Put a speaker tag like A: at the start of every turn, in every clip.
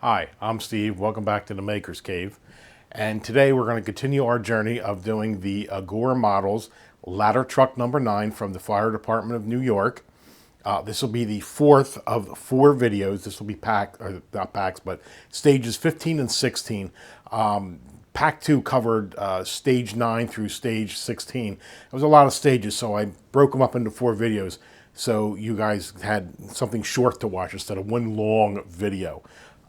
A: Hi, I'm Steve. Welcome back to the Maker's Cave. And today we're going to continue our journey of doing the Agora Models ladder truck number 9 from the Fire Department of New York. This will be the fourth of 4 videos. This will be packed, or not packs, but stages 15 and 16. Pack 2 covered stage 9 through stage 16. It was a lot of stages, so I broke them up into 4 videos so you guys had something short to watch instead of one long video.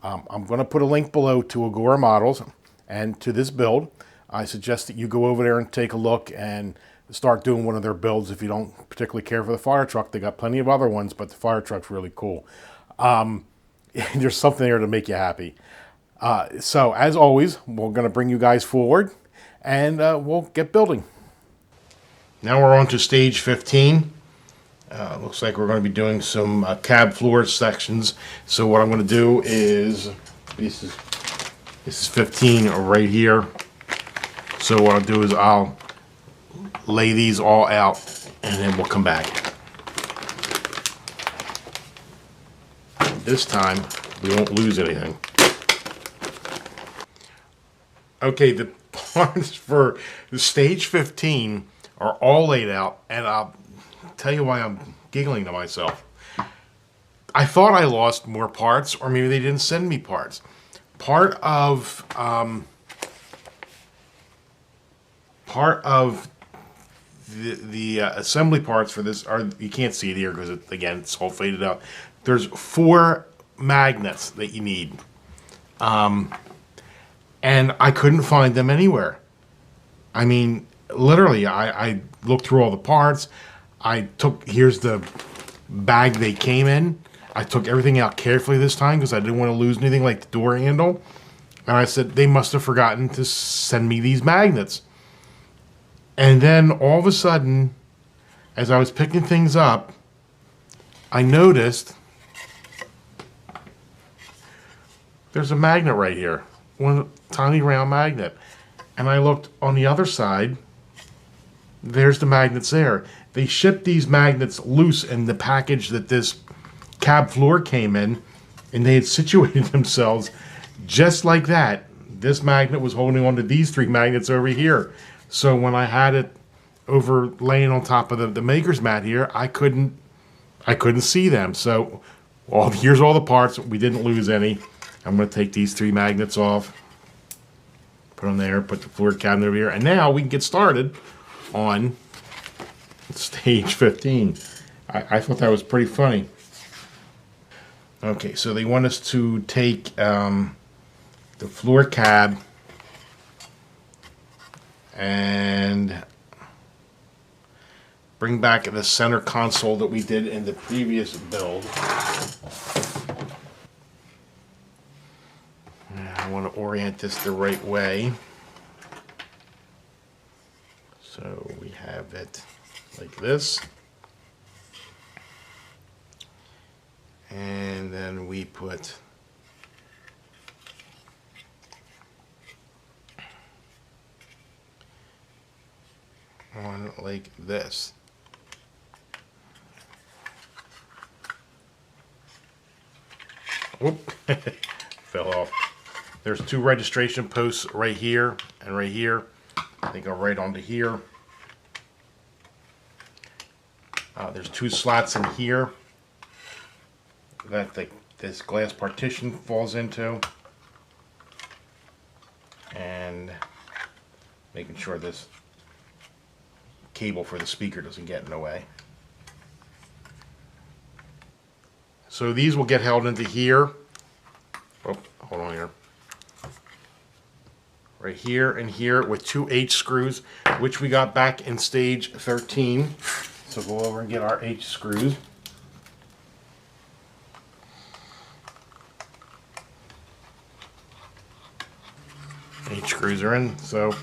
A: I'm going to put a link below to Agora Models and to this build. I suggest that you go over there and take a look and start doing one of their builds if you don't particularly care for the Firetruck. They got plenty of other ones, but the Firetruck's really cool. There's something there to make you happy. So as always, we're going to bring you guys forward and we'll get building. Now we're on to stage 15. Looks like we're going to be doing some cab floor sections. So what I'm going to do is, this is 15 right here. So what I'll do is I'll lay these all out and then we'll come back. This time we won't lose anything. Okay, the parts for the stage 15 are all laid out, and I'll tell you why I'm giggling to myself. I thought I lost more parts, or maybe they didn't send me parts. Part of the assembly parts for this are, you can't see it here because again it's all faded out. There's 4 magnets that you need, and I couldn't find them anywhere. I mean, literally, I looked through all the parts. Here's the bag they came in. I took everything out carefully this time because I didn't want to lose anything like the door handle. And I said, they must have forgotten to send me these magnets. And then all of a sudden, as I was picking things up, I noticed there's a magnet right here. One tiny round magnet. And I looked on the other side. There's the magnets there. They shipped these magnets loose in the package that this cab floor came in, and they had situated themselves just like that. This magnet was holding on to these 3 magnets over here. So when I had it over laying on top of the maker's mat here, I couldn't see them. So here's all the parts. We didn't lose any. I'm going to take these 3 magnets off, put them there, put the floor cabinet over here, and now we can get started on stage 15. I thought that was pretty funny. Okay, so they want us to take the floor cab and bring back the center console that we did in the previous build. I want to orient this the right way. So we have it like this. And then we put on like this. Whoop, fell off. There's 2 registration posts right here and right here. They go right onto here. There's 2 slots in here that this glass partition falls into, and making sure this cable for the speaker doesn't get in the way. So these will get held into here. Oh, hold on here. Right here and here with 2 H screws, which we got back in stage 13. So go over and get our H screws. H screws are in. So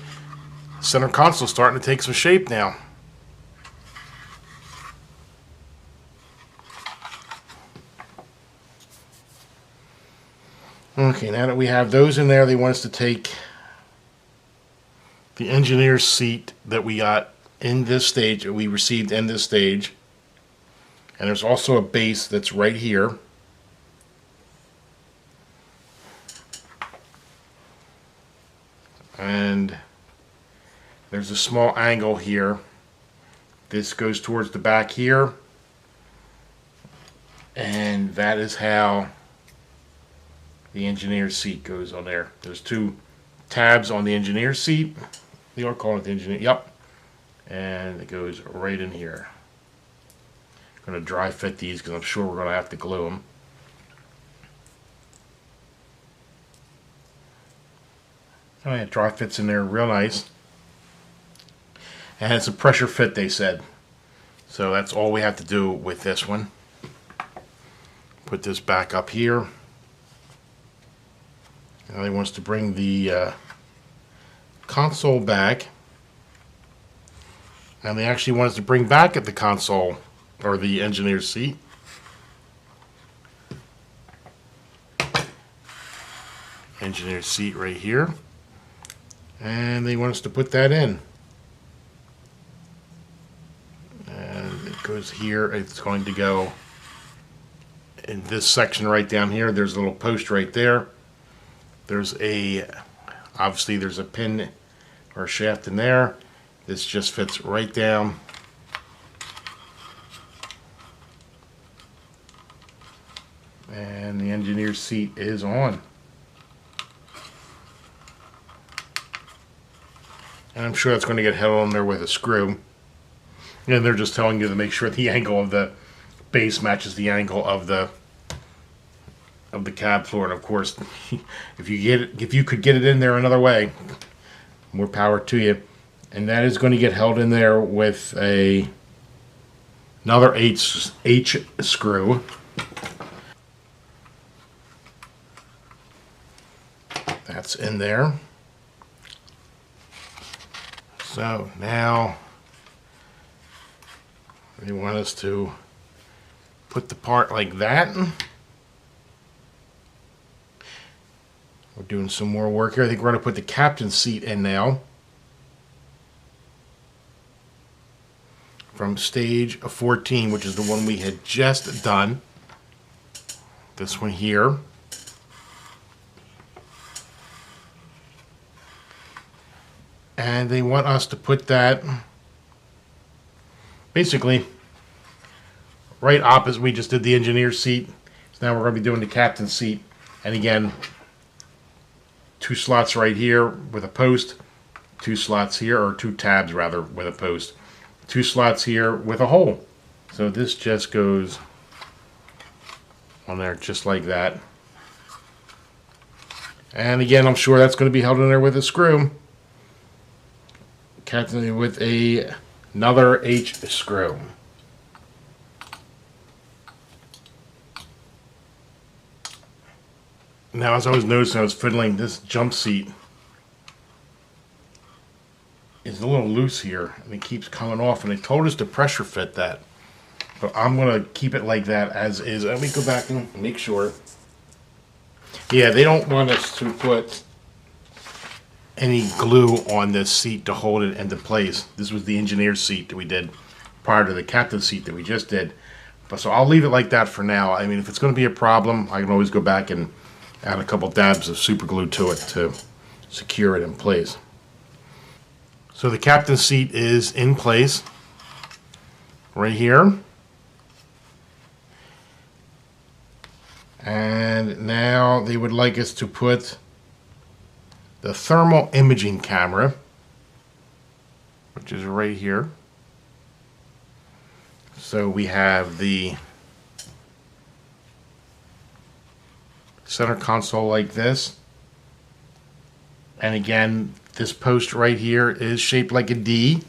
A: center console starting to take some shape now. Okay, now that we have those in there, they want us to take the engineer's seat that we got in this stage, we received in this stage, and there's also a base that's right here. and there's a small angle here. This goes towards the back here, and that is how the engineer's seat goes on there. There's two tabs on the engineer's seat. They are calling it the engineer. Yep. And it goes right in here. I'm going to dry fit these because I'm sure we're going to have to glue them. Oh yeah, dry fits in there real nice. And it's a pressure fit, they said. So that's all we have to do with this one. Put this back up here. Now they want us to bring the console back. And they actually want us to bring back at the console, or the engineer's seat. Engineer's seat right here. And they want us to put that in. And it goes here. It's going to go in this section right down here. There's a little post right there. There's obviously there's a pin or a shaft in there. This just fits right down. And the engineer's seat is on. And I'm sure that's going to get held on there with a screw. And they're just telling you to make sure the angle of the base matches the angle of the cab floor. And of course, if you could get it in there another way, more power to you. And that is going to get held in there with another H screw. That's in there. So now they want us to put the part like that. We're doing some more work here. I think we're going to put the captain's seat in now. From stage 14, which is the one we had just done. This one here. And they want us to put that basically right opposite. We just did the engineer's seat. So now we're going to be doing the captain's seat. And again, two slots right here with a post, two slots here, or two tabs rather with a post. Two slots here with a hole. So this just goes on there just like that. And again, I'm sure that's going to be held in there with a screw. Captain with another H screw. Now, as I was noticing, I was fiddling, this jump seat is a little loose here, and it keeps coming off, and they told us to pressure fit that. But I'm going to keep it like that as is. Let me go back and make sure. Yeah, they don't want us to put any glue on this seat to hold it into place. This was the engineer's seat that we did prior to the captain's seat that we just did. But so I'll leave it like that for now. I mean, if it's going to be a problem, I can always go back and add a couple dabs of super glue to it to secure it in place. So the captain's seat is in place right here. And now they would like us to put the thermal imaging camera, which is right here. So we have the center console like this. And again, this post right here is shaped like a D.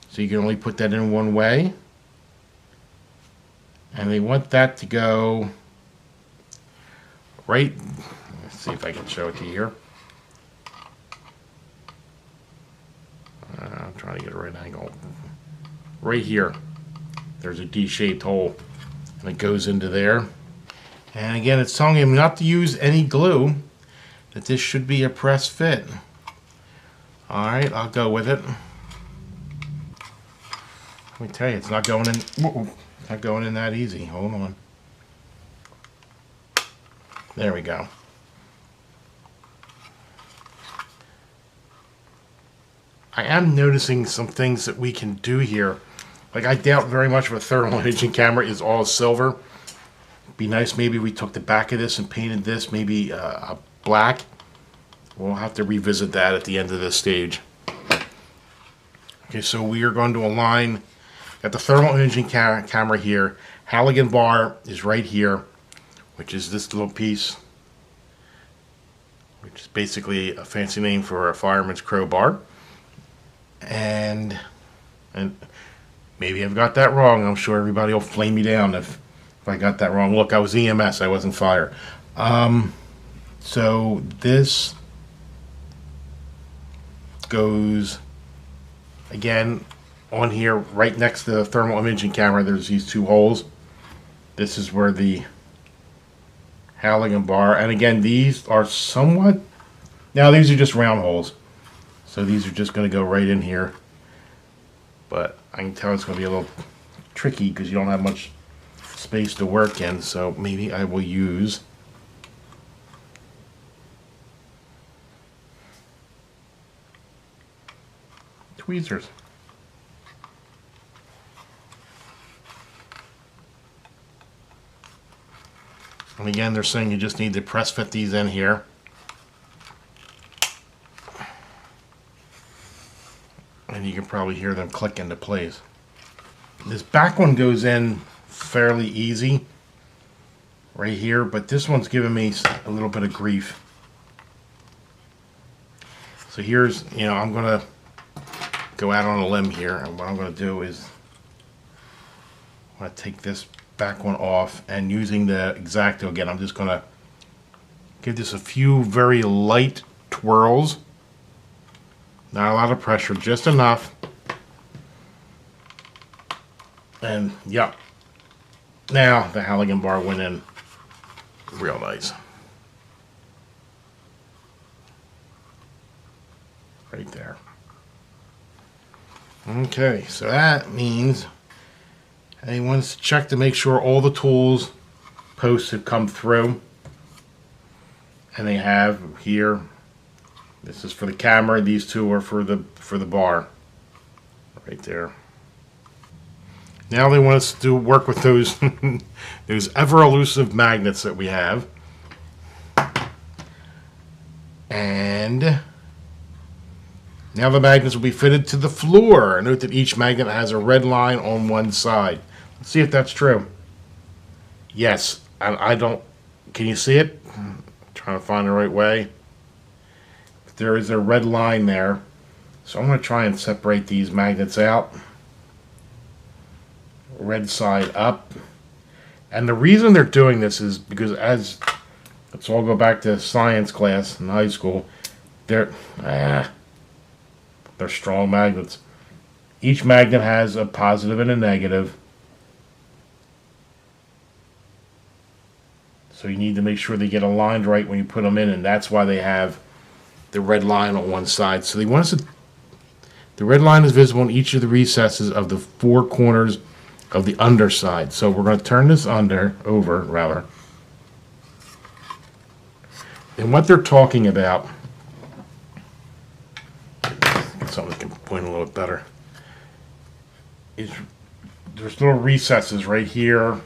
A: So you can only put that in one way. And they want that to go right, let's see if I can show it to you here. I'm trying to get a right angle. Right here, there's a D-shaped hole, and it goes into there. And again, it's telling him not to use any glue, that this should be a press fit. Alright, I'll go with it. Let me tell you, it's not going in. It's not going in that easy. Hold on. There we go. I am noticing some things that we can do here. Like, I doubt very much of a thermal imaging camera is all silver. Be nice maybe we took the back of this and painted this maybe a black. We'll have to revisit that at the end of this stage. Okay, so we are going to align, got the thermal imaging camera here. Halligan bar is right here, which is this little piece, which is basically a fancy name for a fireman's crowbar. And maybe I've got that wrong. I'm sure everybody will flame me down if I got that wrong. Look, I was EMS, I wasn't fire. So this goes again on here right next to the thermal imaging camera. There's these two holes. This is where the Halligan bar, and again these are somewhat, now these are just round holes, so these are just going to go right in here, but I can tell it's going to be a little tricky because you don't have much space to work in, so maybe I will use tweezers. And again, they're saying you just need to press fit these in here. And you can probably hear them click into place. This back one goes in fairly easy right here, but this one's giving me a little bit of grief. So here's, I'm going to go out on a limb here, and what I'm going to do is I'm going to take this back one off, and using the X-Acto again, I'm just going to give this a few very light twirls. Not a lot of pressure, just enough. And yep, now the Halligan bar went in real nice. Right there. Okay, so that means he wants to check to make sure all the tools posts have come through. And they have here. This is for the camera, these two are for the bar. Right there. Now they want us to work with those those ever elusive magnets that we have. And now the magnets will be fitted to the floor. Note that each magnet has a red line on one side. Let's see if that's true. Yes, I don't. Can you see it? I'm trying to find the right way. There is a red line there. So I'm going to try and separate these magnets out. Red side up. And the reason they're doing this is because let's all go back to science class in high school. They're strong magnets. Each magnet has a positive and a negative. So you need to make sure they get aligned right when you put them in, and that's why they have the red line on one side. So they want us to, the red line is visible in each of the recesses of the four corners of the underside. So we're going to turn this over. And what they're talking about, get something that can point a little bit better, is there's little recesses right here,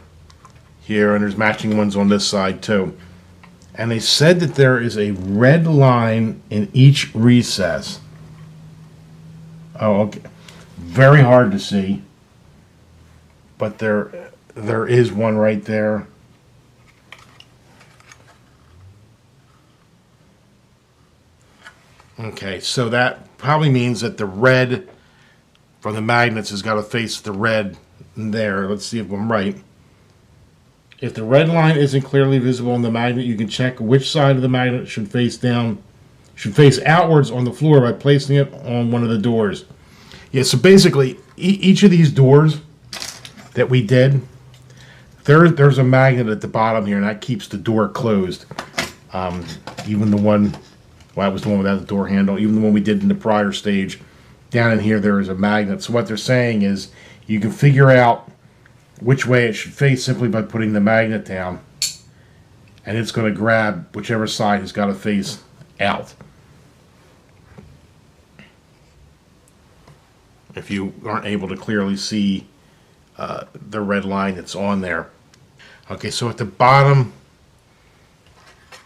A: and there's matching ones on this side too. And they said that there is a red line in each recess. Oh, okay. Very hard to see, but there is one right there. Okay, so that probably means that the red from the magnets has got to face the red there. Let's see if I'm right. If the red line isn't clearly visible on the magnet, you can check which side of the magnet should face outwards on the floor by placing it on one of the doors. Yeah, so basically, each of these doors that we did, there's a magnet at the bottom here, and that keeps the door closed. Even the one, well, that was the one without the door handle. Even the one we did in the prior stage, down in here there is a magnet. So what they're saying is you can figure out which way it should face simply by putting the magnet down, and it's going to grab whichever side has got to face out. if you aren't able to clearly see the red line that's on there. Okay, so at the bottom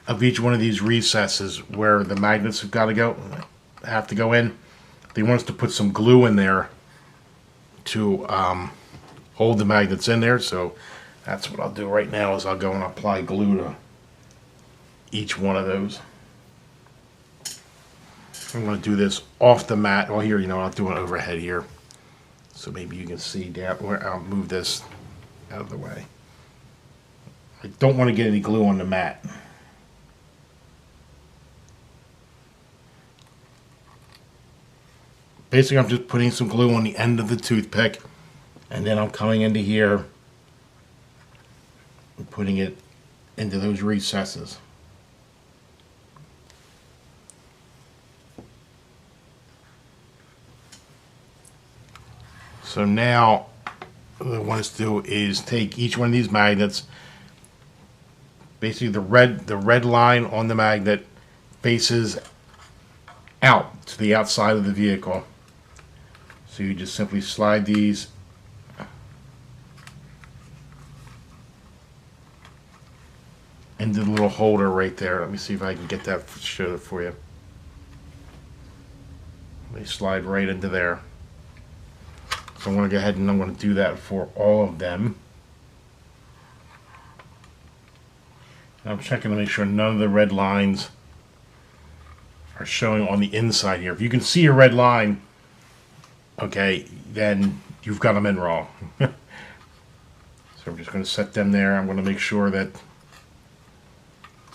A: of each one of these recesses where the magnets have to go in, they want us to put some glue in there to hold the magnets in there. So that's what I'll do right now, is I'll go and apply glue to each one of those. I'm going to do this off the mat. Well, here, I'll do it overhead here, so maybe you can see down where I'll move this out of the way. I don't want to get any glue on the mat. Basically, I'm just putting some glue on the end of the toothpick, and then I'm coming into here and putting it into those recesses. So now what I want us to do is take each one of these magnets. Basically, the red line on the magnet faces out to the outside of the vehicle. So you just simply slide these into the little holder right there. Let me see if I can get that, show it for you. They slide right into there. So I'm going to go ahead and I'm going to do that for all of them. And I'm checking to make sure none of the red lines are showing on the inside here. If you can see a red line, okay, then you've got them in wrong. So I'm just going to set them there. I'm going to make sure that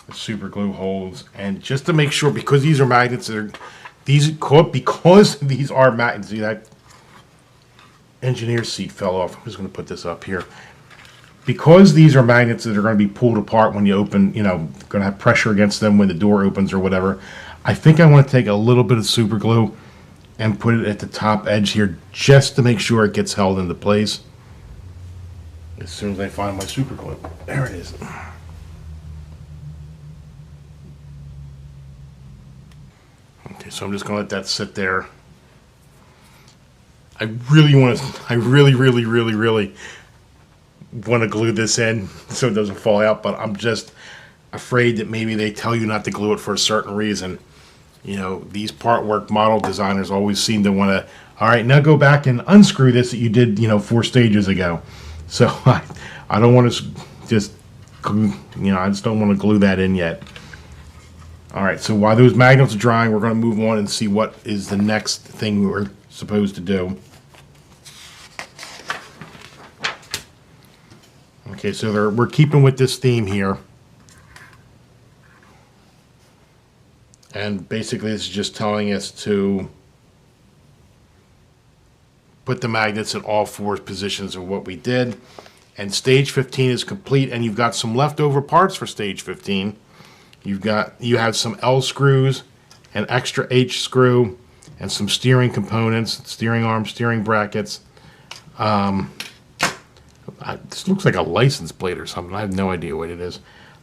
A: the super glue holds, and just to make sure, because these are magnets, because these are magnets. See, that engineer's seat fell off. I'm just going to put this up here. Because these are magnets that are going to be pulled apart when you open, going to have pressure against them when the door opens or whatever, I think I want to take a little bit of super glue and put it at the top edge here, just to make sure it gets held into place. As soon as I find my super glue. There it is. Okay, so I'm just going to let that sit there. I really, really want to glue this in so it doesn't fall out, but I'm just afraid that maybe they tell you not to glue it for a certain reason. These part work model designers always seem to want to, all right, now go back and unscrew this that you did, 4 stages ago. So I don't want to just, I just don't want to glue that in yet. All right, so while those magnets are drying, we're going to move on and see what is the next thing we're supposed to do. Okay, so we're keeping with this theme here. And basically it's just telling us to put the magnets in all 4 positions of what we did. And stage 15 is complete, and you've got some leftover parts for stage 15. You have some L screws, an extra H screw, and some steering components, steering arm, steering brackets. This looks like a license plate or something. I have no idea what it is.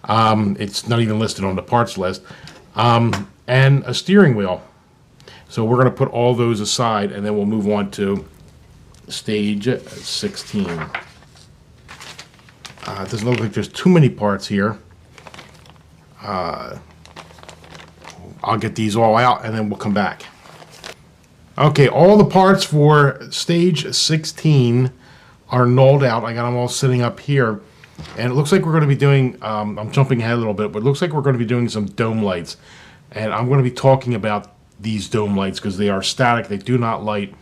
A: It's not even listed on the parts list. And a steering wheel. So we're going to put all those aside, and then we'll move on to stage 16. It doesn't look like there's too many parts here. I'll get these all out, and then we'll come back. Okay, all the parts for stage 16 are nulled out. I got them all sitting up here. And it looks like we're going to be doing, I'm jumping ahead a little bit, but it looks like we're going to be doing some dome lights. And I'm going to be talking about these dome lights because they are static. They do not light.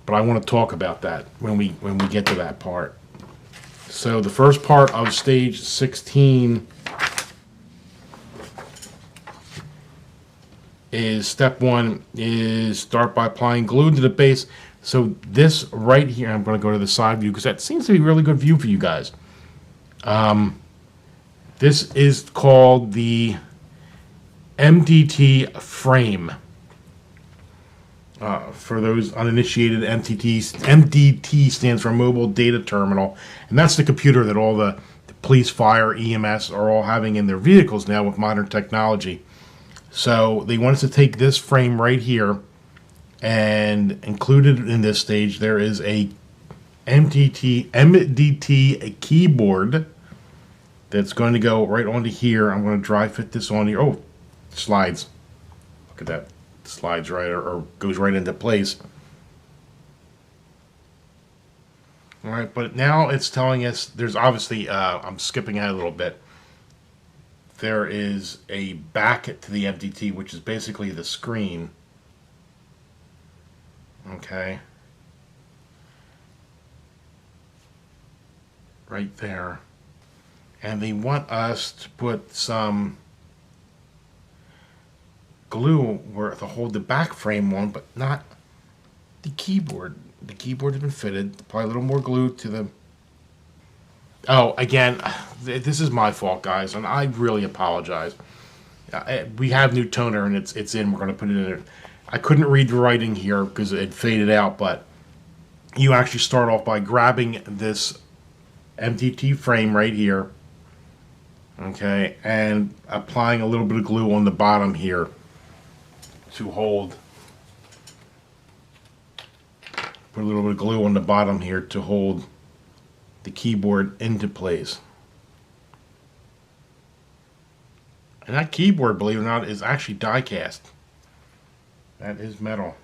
A: But I want to talk about that when we get to that part. So the first part of stage 16 is step 1 is start by applying glue to the base. So this right here, I'm going to go to the side view because that seems to be a really good view for you guys. This is called the MDT frame. For those uninitiated, MDT stands for Mobile Data Terminal, and that's the computer that all the police, fire, EMS are all having in their vehicles now with modern technology. So they want us to take this frame right here And included in this stage, there is a MDT keyboard that's going to go right onto here. I'm going to dry fit this on here. Oh, slides. Look at that. Slides right or goes right into place. All right, but now it's telling us there's obviously, I'm skipping ahead a little bit. There is a back to the MDT, which is basically the screen. Okay. Right there. And they want us to put some glue where to hold the back frame on, but not the keyboard. The keyboard has been fitted. Probably a little more glue to the... Oh, again, this is my fault, guys, and I really apologize. We have new toner, and it's in. We're going to put it in there. I couldn't read the writing here because it faded out, but you actually start off by grabbing this MDT frame right here, okay, and applying a little bit of glue on the bottom here to hold. Put a little bit of glue on the bottom here to hold the keyboard into place. And that keyboard, believe it or not, is actually die cast. That is metal.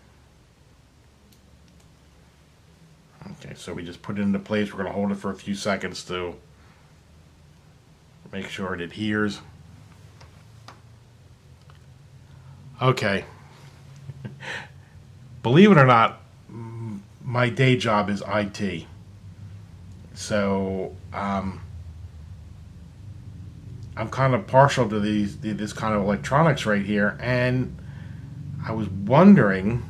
A: Okay, so we just put it into place. We're going to hold it for a few seconds to make sure it adheres. Okay. Believe it or not, my day job is IT. So I'm kind of partial to this kind of electronics right here, and I was wondering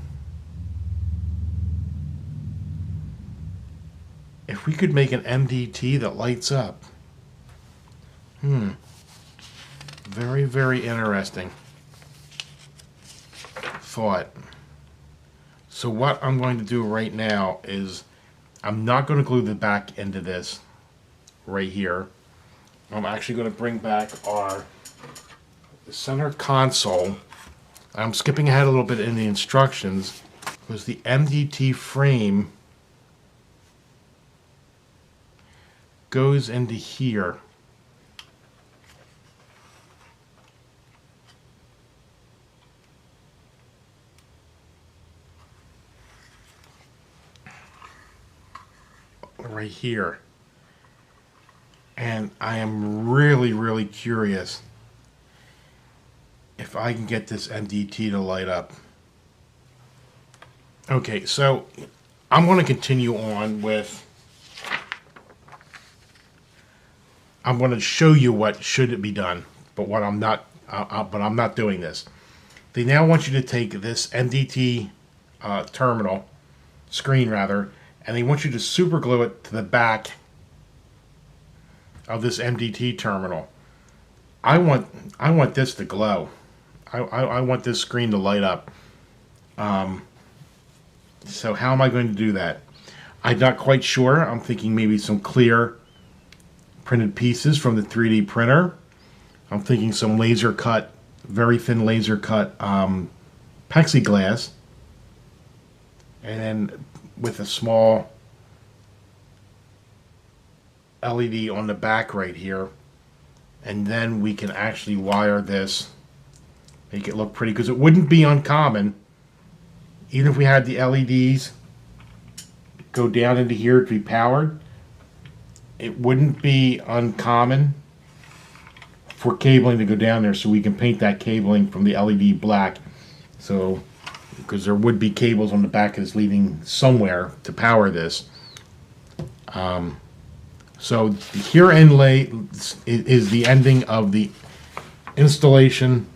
A: if we could make an MDT that lights up. Very, very interesting thought. So what I'm going to do right now is I'm not going to glue the back into this right here. I'm actually going to bring back our center console. I'm skipping ahead a little bit in the instructions because the MDT frame goes into here. Right here. And I am really, really curious if I can get this MDT to light up. Okay, so I'm going to continue on with... I'm going to show you what should be done, but what I'm not. But I'm not doing this. They now want you to take this MDT terminal screen rather, and they want you to super glue it to the back of this MDT terminal. I want this to glow. I want this screen to light up. So how am I going to do that? I'm not quite sure. I'm thinking maybe some clear printed pieces from the 3D printer. I'm thinking some laser cut, very thin laser cut plexiglass, and then with a small LED on the back right here, and then we can actually wire this, make it look pretty, because it wouldn't be uncommon, even if we had the LEDs go down into here to be powered, it wouldn't be uncommon for cabling to go down there, so we can paint that cabling from the LED black. So, because there would be cables on the back that's leading somewhere to power this. So here inlay is the ending of the installation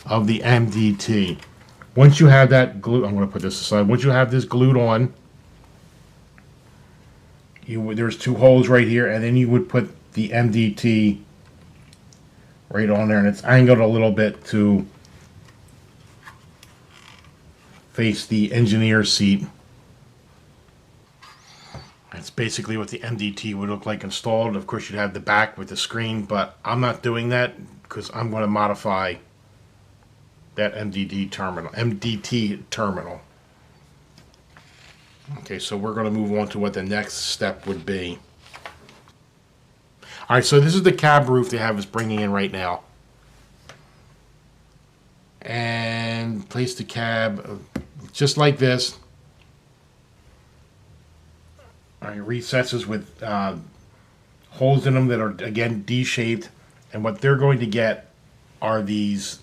A: of the MDT. Once you have that glue, I'm going to put this aside. Once you have this glued on, there's two holes right here, and then you would put the MDT right on there, and it's angled a little bit to face the engineer seat. That's basically what the MDT would look like installed. Of course, you'd have the back with the screen, but I'm not doing that because I'm going to modify that MDT terminal. Okay, so we're going to move on to what the next step would be. All right, so this is the cab roof they have us bringing in right now. And place the cab just like this. All right, recesses with holes in them that are, again, D-shaped. And what they're going to get are these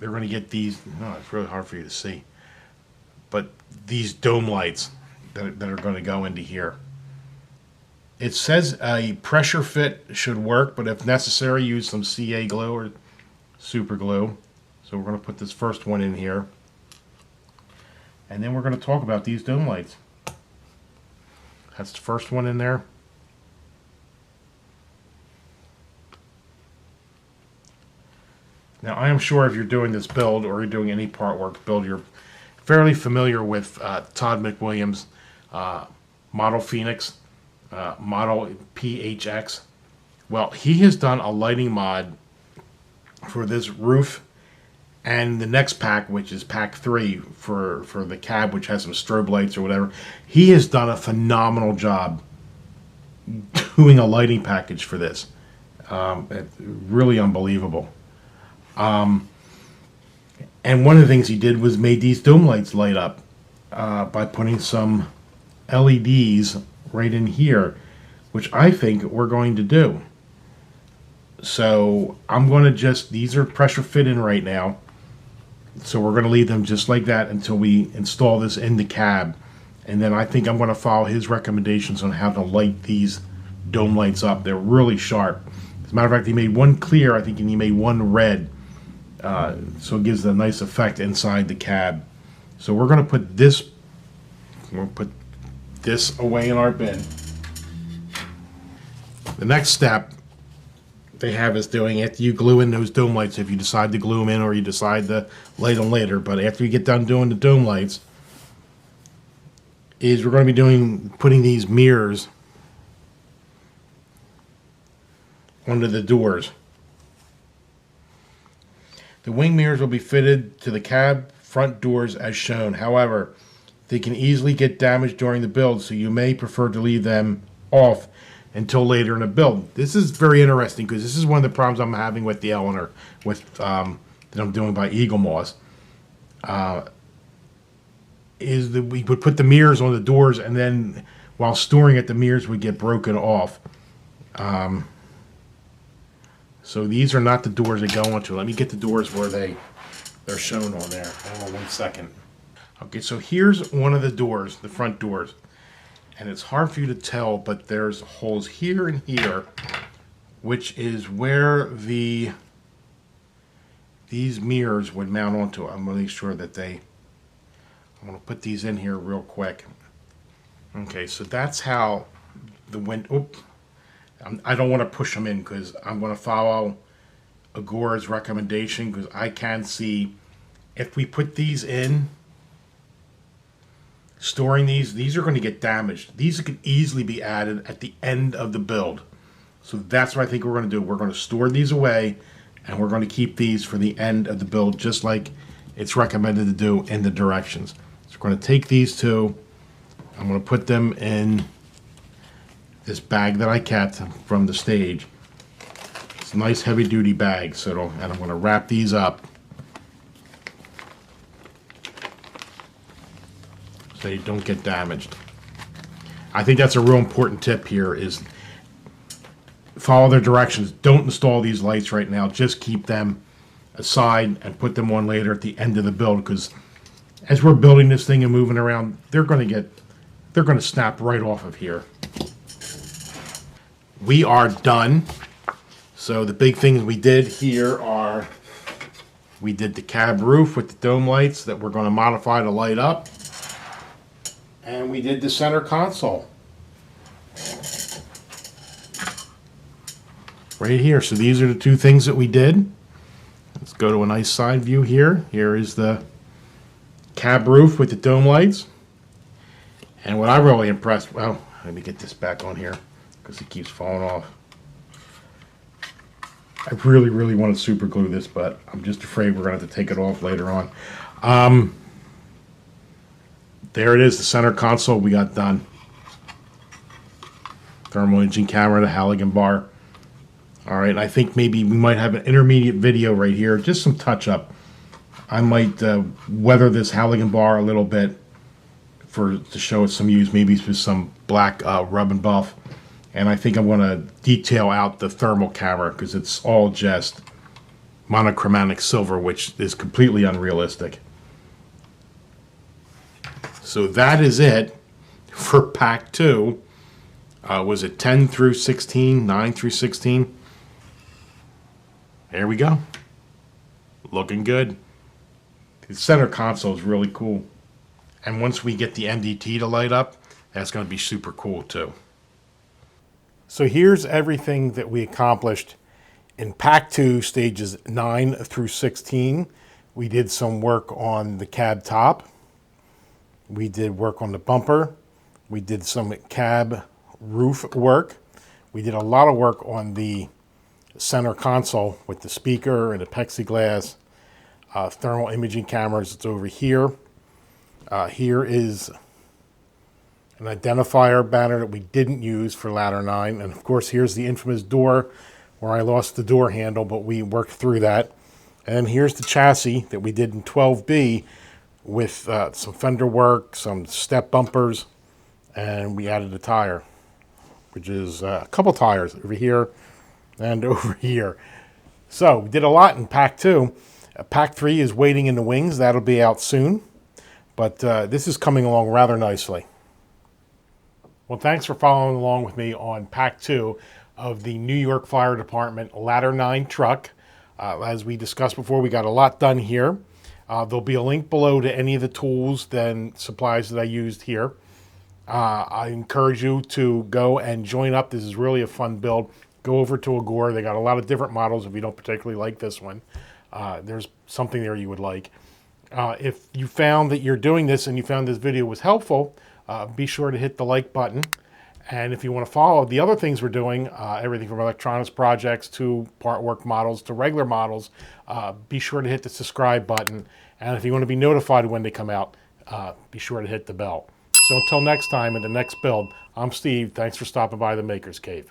A: they're going to get these, no, it's really hard for you to see, but these dome lights that are going to go into here. It says a pressure fit should work, but if necessary, use some CA glue or super glue. So we're going to put this first one in here. And then we're going to talk about these dome lights. That's the first one in there. Now, I am sure if you're doing this build or you're doing any part work build, you're fairly familiar with Todd McWilliams' Model Phoenix, Model PHX. Well, he has done a lighting mod for this roof and the next pack, which is pack 3 for the cab, which has some strobe lights or whatever. He has done a phenomenal job doing a lighting package for this. Really unbelievable. And one of the things he did was made these dome lights light up by putting some LEDs right in here, which I think we're going to do. So I'm going to just, these are pressure fit in right now. So we're going to leave them just like that until we install this in the cab. And then I think I'm going to follow his recommendations on how to light these dome lights up. They're really sharp. As a matter of fact, he made one clear, I think, and he made one red. So it gives a nice effect inside the cab. So we're going to put this away in our bin. The next step they have us doing after you glue in those dome lights, if you decide to glue them in or you decide to light them later, but after you get done doing the dome lights, is we're going to be putting these mirrors onto the doors. The wing mirrors will be fitted to the cab front doors as shown. However, they can easily get damaged during the build, so you may prefer to leave them off until later in the build. This is very interesting because this is one of the problems I'm having with the Eleanor, that I'm doing by Eagle Moss. Is that we would put the mirrors on the doors, and then while storing it, the mirrors would get broken off. So these are not the doors they go onto. Let me get the doors where they're shown on there. Hold on 1 second. Okay, so here's one of the doors, the front doors. And it's hard for you to tell, but there's holes here and here, which is where these mirrors would mount onto. I'm going to make sure that I'm going to put these in here real quick. Okay, so that's how the window. I don't want to push them in because I'm going to follow Agora's recommendation, because I can see if we put these in, storing these are going to get damaged. These could easily be added at the end of the build. So that's what I think we're going to do. We're going to store these away, and we're going to keep these for the end of the build, just like it's recommended to do in the directions. So we're going to take these two. I'm going to put them in this bag that I kept from the stage. It's a nice heavy-duty bag, and I'm going to wrap these up so they don't get damaged. I think that's a real important tip here, is follow their directions. Don't install these lights right now. Just keep them aside and put them on later at the end of the build, because as we're building this thing and moving around, they're going to snap right off of here. We are done. So the big things we did here are we did the cab roof with the dome lights that we're going to modify to light up. And we did the center console. Right here. So these are the two things that we did. Let's go to a nice side view here. Here is the cab roof with the dome lights. And what I'm really impressed, well, let me get this back on here because it keeps falling off. I really, really want to super glue this, but I'm just afraid we're going to have to take it off later on. There it is, the center console we got done. Thermal imaging camera, the Halligan bar. All right, I think maybe we might have an intermediate video right here, just some touch up. I might weather this Halligan bar a little bit to show it some use, maybe with some black rub and buff. And I think I'm going to detail out the thermal camera because it's all just monochromatic silver, which is completely unrealistic. So that is it for pack 2. Was it 10 through 16, 9 through 16? There we go. Looking good. The center console is really cool. And once we get the MDT to light up, that's going to be super cool too. So here's everything that we accomplished in pack 2, stages 9 through 16. We did some work on the cab top. We did work on the bumper. We did some cab roof work. We did a lot of work on the center console with the speaker and the plexiglass, thermal imaging cameras. It's over here. Here is an identifier banner that we didn't use for Ladder 9. And of course, here's the infamous door where I lost the door handle, but we worked through that. And here's the chassis that we did in 12B with some fender work, some step bumpers, and we added a tire, which is a couple tires over here and over here. So we did a lot in pack 2. Pack 3 is waiting in the wings. That'll be out soon. But this is coming along rather nicely. Well, thanks for following along with me on pack 2 of the New York Fire Department Ladder 9 truck. As we discussed before, we got a lot done here. There'll be a link below to any of the tools and supplies that I used here. I encourage you to go and join up. This is really a fun build. Go over to Agora. They got a lot of different models if you don't particularly like this one. There's something there you would like. If you found that you're doing this and you found this video was helpful, be sure to hit the like button. And if you want to follow the other things we're doing, everything from electronics projects to part work models to regular models, be sure to hit the subscribe button. And if you want to be notified when they come out, be sure to hit the bell. So until next time in the next build, I'm Steve. Thanks for stopping by the Maker's Cave.